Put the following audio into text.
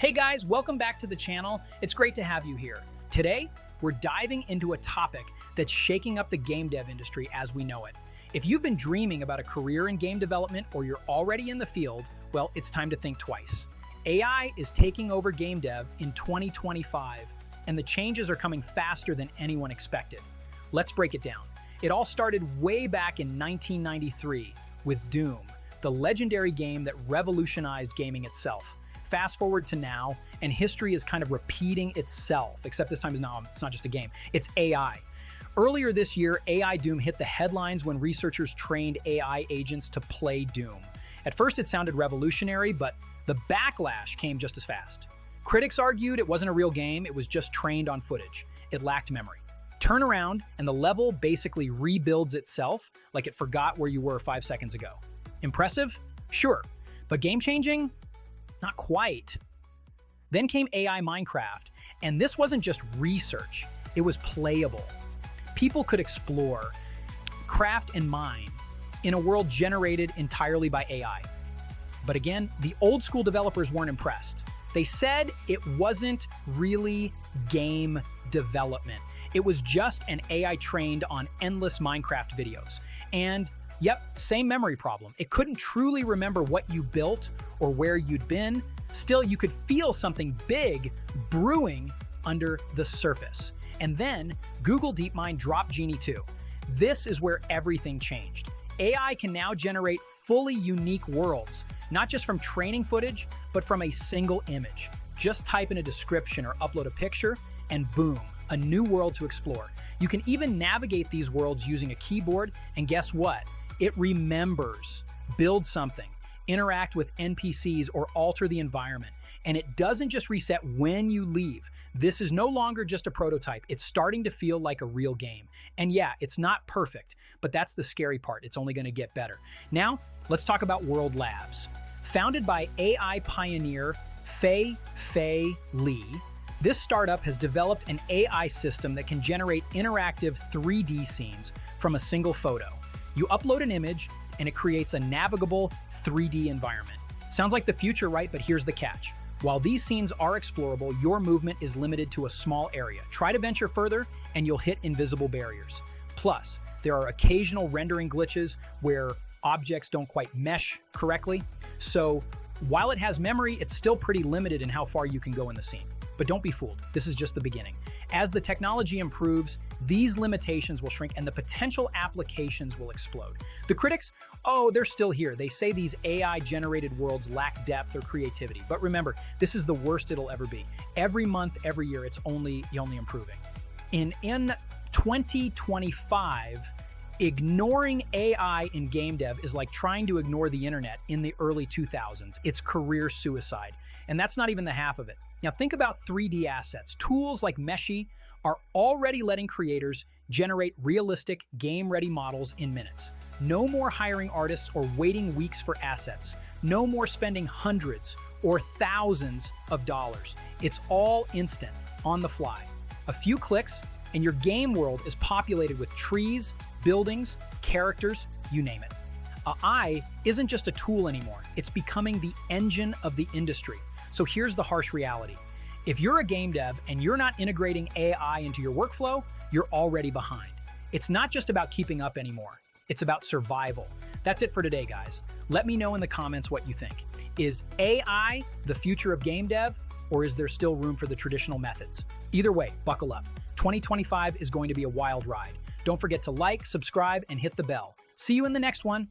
Hey guys, welcome back to the channel. It's great to have you here. Today, we're diving into a topic that's shaking up the game dev industry as we know it. If you've been dreaming about a career in game development or you're already in the field, well, it's time to think twice. AI is taking over game dev in 2025, and the changes are coming faster than anyone expected. Let's break it down. It all started way back in 1993 with Doom, the legendary game that revolutionized gaming itself. Fast forward to now, and history is kind of repeating itself, except this time it's not just a game, it's AI. Earlier this year, AI Doom hit the headlines when researchers trained AI agents to play Doom. At first it sounded revolutionary, but the backlash came just as fast. Critics argued it wasn't a real game, it was just trained on footage. It lacked memory. Turn around, and the level basically rebuilds itself like it forgot where you were 5 seconds ago. Impressive? Sure. But game-changing? Not quite. Then came AI Minecraft, and this wasn't just research, it was playable. People could explore, craft, and mine in a world generated entirely by AI. But again, the old school developers weren't impressed. They said it wasn't really game development. It was just an AI trained on endless Minecraft videos. And yep, same memory problem. It couldn't truly remember what you built or where you'd been. Still, you could feel something big brewing under the surface. And then Google DeepMind dropped Genie 2. This is where everything changed. AI can now generate fully unique worlds, not just from training footage, but from a single image. Just type in a description or upload a picture, and boom, a new world to explore. You can even navigate these worlds using a keyboard, and guess what? It remembers, build something, interact with NPCs, or alter the environment. And it doesn't just reset when you leave. This is no longer just a prototype. It's starting to feel like a real game. And yeah, it's not perfect, but that's the scary part. It's only going to get better. Now, let's talk about World Labs. Founded by AI pioneer Fei Li, this startup has developed an AI system that can generate interactive 3D scenes from a single photo. You upload an image, and it creates a navigable 3D environment. Sounds like the future, right? But here's the catch. While these scenes are explorable, your movement is limited to a small area. Try to venture further, and you'll hit invisible barriers. Plus, there are occasional rendering glitches where objects don't quite mesh correctly. So, while it has memory, it's still pretty limited in how far you can go in the scene. But don't be fooled, this is just the beginning. As the technology improves, these limitations will shrink and the potential applications will explode. The critics, oh, they're still here. They say these AI-generated worlds lack depth or creativity. But remember, this is the worst it'll ever be. Every month, every year, it's only improving. In 2025, ignoring AI in game dev is like trying to ignore the internet in the early 2000s. It's career suicide. And that's not even the half of it. Now think about 3D assets. Tools like Meshy are already letting creators generate realistic, game-ready models in minutes. No more hiring artists or waiting weeks for assets. No more spending hundreds or thousands of dollars. It's all instant, on the fly. A few clicks, and your game world is populated with trees, buildings, characters, you name it. AI isn't just a tool anymore. It's becoming the engine of the industry. So here's the harsh reality. If you're a game dev and you're not integrating AI into your workflow, you're already behind. It's not just about keeping up anymore. It's about survival. That's it for today, guys. Let me know in the comments what you think. Is AI the future of game dev, or is there still room for the traditional methods? Either way, buckle up. 2025 is going to be a wild ride. Don't forget to like, subscribe, and hit the bell. See you in the next one.